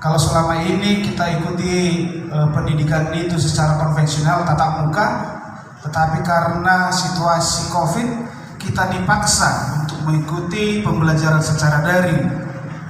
Kalau selama ini kita ikuti pendidikan itu secara konvensional tatap muka, tetapi karena situasi COVID kita dipaksa untuk mengikuti pembelajaran secara daring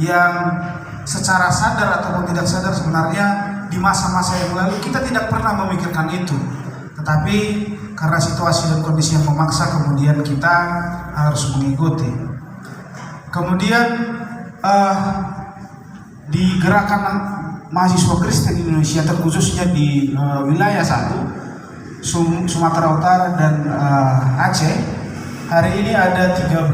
yang secara sadar ataupun tidak sadar sebenarnya di masa-masa yang lalu kita tidak pernah memikirkan itu, tetapi karena situasi dan kondisi yang memaksa kemudian kita harus mengikuti. Kemudian di gerakan mahasiswa Kristen Indonesia terkhususnya di wilayah 1 Sumatera Utara dan Aceh, hari ini ada 13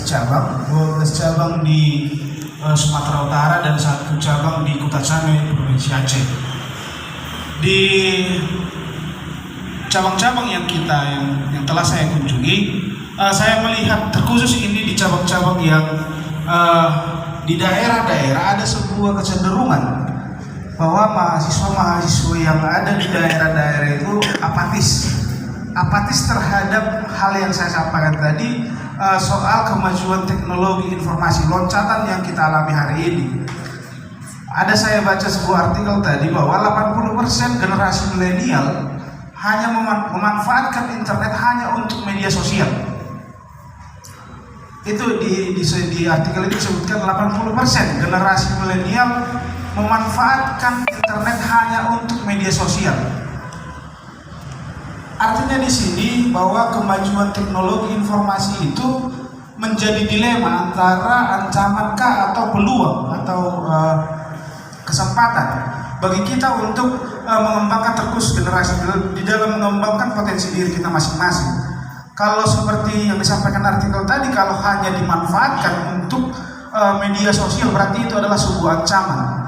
cabang, 12 cabang di Sumatera Utara dan 1 cabang di Kutacame, Provinsi Aceh. Di cabang-cabang yang telah saya kunjungi, saya melihat terkhusus ini di cabang-cabang yang di daerah-daerah ada sebuah kecenderungan bahwa mahasiswa-mahasiswa yang ada di daerah-daerah itu apatis terhadap hal yang saya sampaikan tadi, soal kemajuan teknologi informasi, loncatan yang kita alami hari ini. Ada saya baca sebuah artikel tadi bahwa 80% generasi milenial hanya memanfaatkan internet hanya untuk media sosial. Itu di artikel itu disebutkan 80% generasi milenial memanfaatkan internet hanya untuk media sosial. Artinya di sini bahwa kemajuan teknologi informasi itu menjadi dilema antara ancamankah atau peluang atau kesempatan bagi kita untuk mengembangkan terus generasi di dalam mengembangkan potensi diri kita masing-masing. Kalau seperti yang disampaikan artikel tadi, kalau hanya dimanfaatkan untuk media sosial berarti itu adalah sebuah ancaman.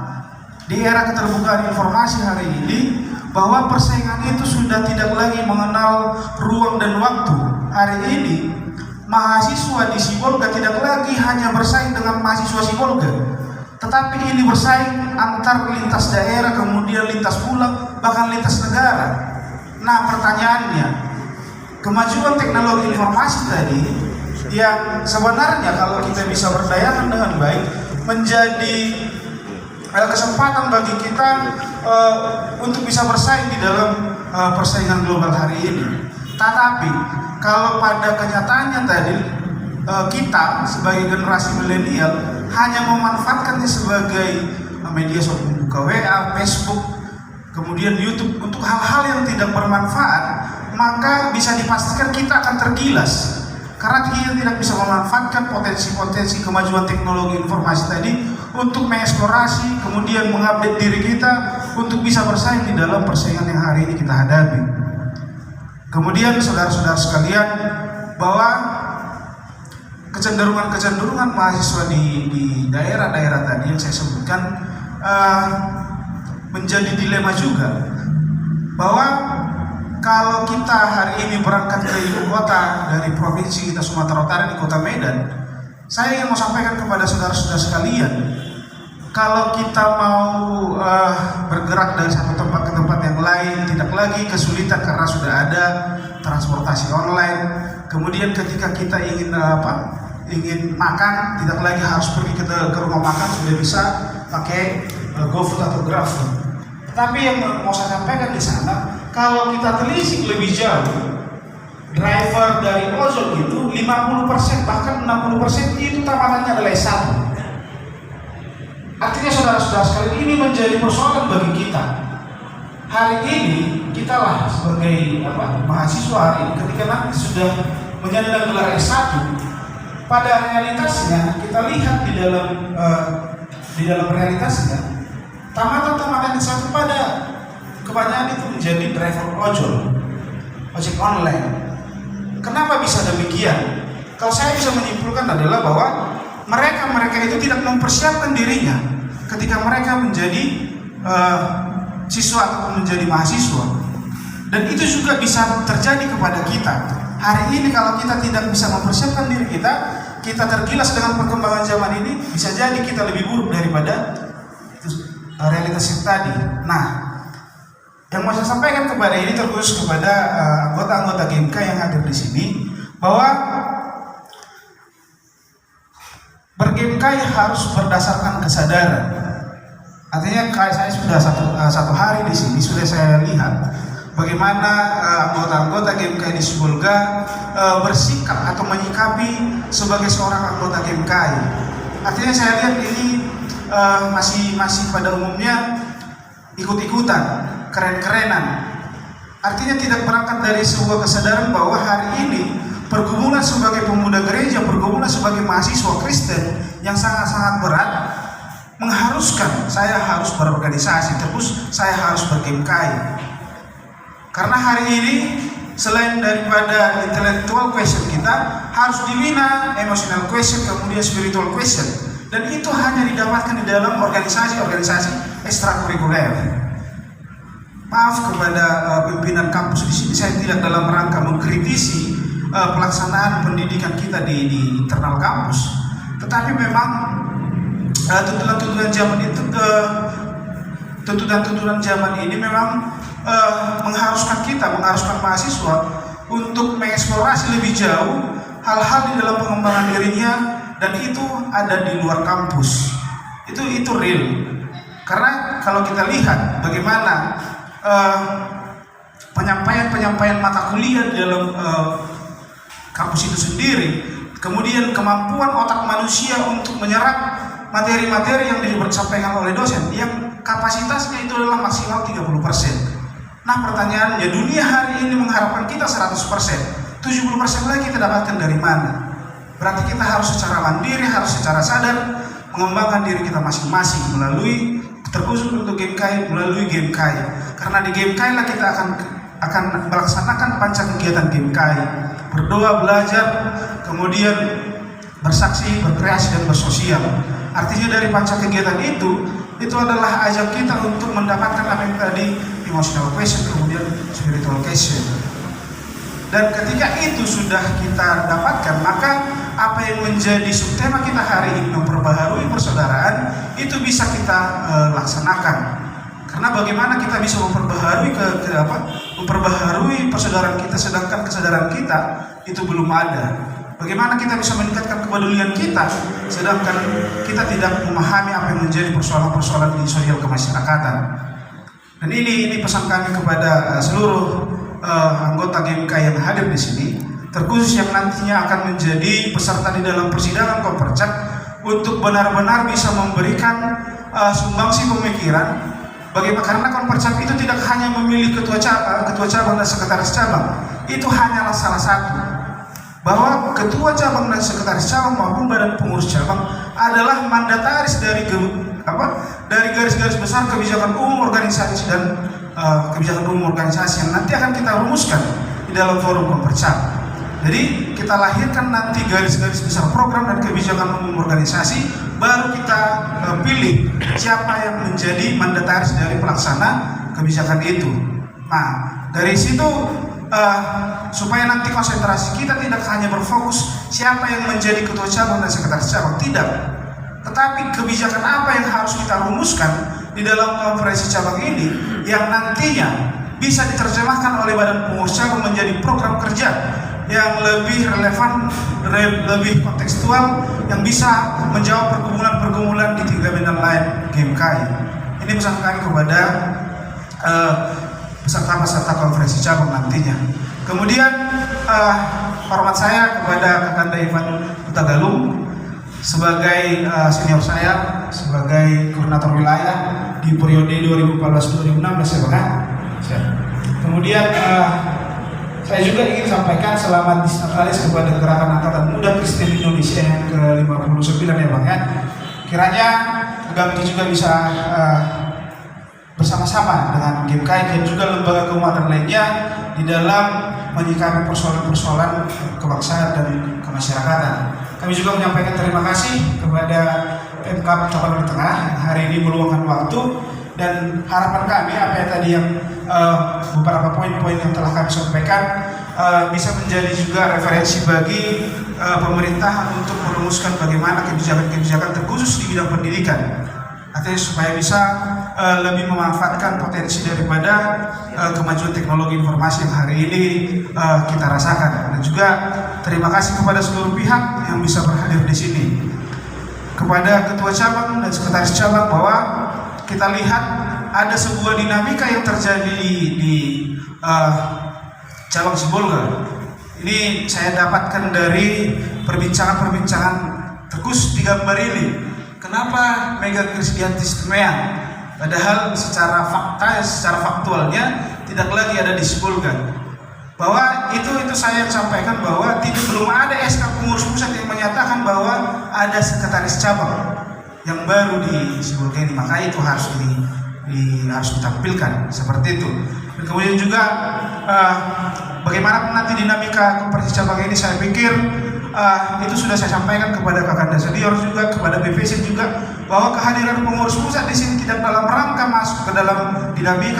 Di era keterbukaan informasi hari ini, bahwa persaingan itu sudah tidak lagi mengenal ruang dan waktu. Hari ini mahasiswa di Sibolga tidak lagi hanya bersaing dengan mahasiswa Sibolga, tetapi ini bersaing antar lintas daerah, kemudian lintas pulau, bahkan lintas negara. Nah, pertanyaannya, kemajuan teknologi informasi tadi yang sebenarnya kalau kita bisa berdayakan dengan baik menjadi kesempatan bagi kita untuk bisa bersaing di dalam persaingan global hari ini. Tetapi kalau pada kenyataannya tadi kita sebagai generasi milenial hanya memanfaatkannya sebagai media sosial, buka WA, Facebook, kemudian YouTube untuk hal-hal yang tidak bermanfaat, maka bisa dipastikan kita akan tergilas karena kita tidak bisa memanfaatkan potensi-potensi kemajuan teknologi informasi tadi untuk mengeksplorasi, kemudian mengupdate diri kita untuk bisa bersaing di dalam persaingan yang hari ini kita hadapi. Kemudian saudara-saudara sekalian, bahwa kecenderungan mahasiswa di daerah-daerah tadi yang saya sebutkan menjadi dilema juga, bahwa kalau kita hari ini berangkat ke ibu kota dari provinsi kita Sumatera Utara di kota Medan, saya ingin mau sampaikan kepada saudara-saudara sekalian, kalau kita mau bergerak dari satu tempat ke tempat yang lain tidak lagi kesulitan karena sudah ada transportasi online. Kemudian ketika kita ingin makan tidak lagi harus pergi ke rumah makan, sudah bisa pakai GoFood atau GrabFood. Tapi yang mau saya sampaikan di sana, kalau kita telisik lebih jauh, driver dari ojol itu 50% bahkan 60% itu tamatannya adalah S1. Artinya saudara-saudara sekalian, ini menjadi persoalan bagi kita. Hari ini kita lah sebagai mahasiswa hari ini, ketika nanti sudah menyandang gelar S1, pada realitasnya kita lihat di dalam realitasnya tamatan-tamatan S1 pada kebanyakan itu menjadi driver ojek online. Kenapa bisa demikian? Kalau saya bisa menyimpulkan adalah bahwa mereka itu tidak mempersiapkan dirinya ketika mereka menjadi siswa atau menjadi mahasiswa. Dan itu juga bisa terjadi kepada kita. Hari ini kalau kita tidak bisa mempersiapkan diri kita tergilas dengan perkembangan zaman ini, bisa jadi kita lebih buruk daripada realitas yang tadi. Nah, yang mau saya sampaikan kepada ini terkhusus kepada anggota-anggota GMK yang hadir di sini, bahwa berGMK harus berdasarkan kesadaran. Artinya saya sudah satu hari di sini sudah saya lihat bagaimana anggota-anggota GMKI di Sibolga bersikap atau menyikapi sebagai seorang anggota GMKI. Artinya saya lihat ini masih pada umumnya ikut-ikutan, keren-kerenan. Artinya tidak berangkat dari sebuah kesadaran bahwa hari ini pergumulan sebagai pemuda gereja, pergumulan sebagai mahasiswa Kristen yang sangat-sangat berat mengharuskan saya harus berorganisasi, terus saya harus ber-GMKI. Karena hari ini selain daripada intellectual question kita harus dibina emotional question, kemudian spiritual question, dan itu hanya didapatkan di dalam organisasi-organisasi ekstrakurikuler. Maaf kepada pimpinan kampus di sini, saya tidak dalam rangka mengkritisi pelaksanaan pendidikan kita di internal kampus, tetapi memang tuntutan-tuntutan zaman ini memang mengharuskan mahasiswa untuk mengeksplorasi lebih jauh hal-hal di dalam pengembangan dirinya, dan itu ada di luar kampus. Itu real. Karena kalau kita lihat bagaimana penyampaian mata kuliah di dalam kampus itu sendiri, kemudian kemampuan otak manusia untuk menyerap materi-materi yang disampaikan oleh dosen yang kapasitasnya itu adalah maksimal 30%. Nah, pertanyaannya, dunia hari ini mengharapkan kita 100%, 70% lagi kita dapatkan dari mana? Berarti kita harus secara mandiri, harus secara sadar mengembangkan diri kita masing-masing melalui terkhusus untuk GMKI, melalui GMKI. Karena di GMKI lah kita akan melaksanakan panca kegiatan GMKI, berdoa, belajar, kemudian bersaksi, berkreasi, dan bersosial. Artinya dari panca kegiatan itu adalah ajak kita untuk mendapatkan apa yang tadi, emotional question, kemudian spiritual question. Dan ketika itu sudah kita dapatkan, maka apa yang menjadi subtema kita hari ini, memperbaharui persaudaraan, itu bisa kita laksanakan. Karena bagaimana kita bisa memperbaharui persaudaraan kita sedangkan kesadaran kita itu belum ada. Bagaimana kita bisa meningkatkan kepedulian kita sedangkan kita tidak memahami apa yang menjadi persoalan-persoalan di sosial kemasyarakatan. Dan ini pesan kami kepada seluruh anggota GMKI yang hadir di sini, terkhusus yang nantinya akan menjadi peserta di dalam persidangan Kompercap, untuk benar-benar bisa memberikan sumbangsi pemikiran. Bagaimana, karena Kompercap itu tidak hanya memilih ketua cabang dan sekretaris cabang, itu hanyalah salah satu. Bahwa ketua cabang dan sekretaris cabang maupun badan pengurus cabang adalah mandataris dari garis-garis besar kebijakan umum organisasi dan kebijakan umum organisasi yang nanti akan kita rumuskan di dalam forum Kompercap. Jadi kita lahirkan nanti garis-garis besar program dan kebijakan umum organisasi, baru kita pilih siapa yang menjadi mandataris dari pelaksana kebijakan itu. Nah, dari situ supaya nanti konsentrasi kita tidak hanya berfokus siapa yang menjadi ketua cabang dan sekretaris cabang, tidak, tetapi kebijakan apa yang harus kita rumuskan di dalam konferensi cabang ini yang nantinya bisa diterjemahkan oleh badan pengurus cabang menjadi program kerja yang lebih relevan, lebih kontekstual, yang bisa menjawab pergumulan-pergumulan di tiga bidang lain GMKI. Ini pesan kami kepada peserta-peserta konferensi cabang nantinya. Kemudian hormat saya kepada Kakanda Ivan Hutagalung sebagai senior saya sebagai koordinator wilayah di periode 2014-2016 ya Pak. Kemudian saya juga ingin sampaikan selamat Natalis kepada Gerakan Angkatan Muda Kristen Indonesia yang ke-59 ya Bang ya. Kiranya kami juga bisa bersama-sama dengan GMKI dan juga lembaga keumatan lainnya di dalam menyikapi persoalan-persoalan kebangsaan dan kemasyarakatan. Kami juga menyampaikan terima kasih kepada Pemkab Cabang Tengah yang hari ini meluangkan waktu, dan harapan kami apa yang tadi beberapa poin-poin yang telah kami sampaikan bisa menjadi juga referensi bagi pemerintah untuk merumuskan bagaimana kebijakan-kebijakan terkhusus di bidang pendidikan. Artinya supaya bisa lebih memanfaatkan potensi daripada kemajuan teknologi informasi yang hari ini kita rasakan. Dan juga terima kasih kepada seluruh pihak yang bisa berhadir di sini. Kepada ketua cabang dan sekretaris cabang bahwa kita lihat ada sebuah dinamika yang terjadi di cabang Sibolga. Ini saya dapatkan dari perbincangan-perbincangan Tegus di gambar ini. Kenapa Mega Krisdianti Istimewa? Padahal secara faktualnya tidak lagi ada di Sibolga. Bahwa itu saya sampaikan bahwa belum ada SK pengurus pusat yang menyatakan bahwa ada sekretaris cabang yang baru di Sibolga ini. Maka itu harus ditampilkan seperti itu. Dan kemudian juga bagaimana nanti dinamika Koperasi cabang ini, saya pikir itu sudah saya sampaikan kepada Kakanda Senior juga, kepada BPC juga, bahwa kehadiran pengurus pusat di sini tidak dalam rangka masuk ke dalam dinamika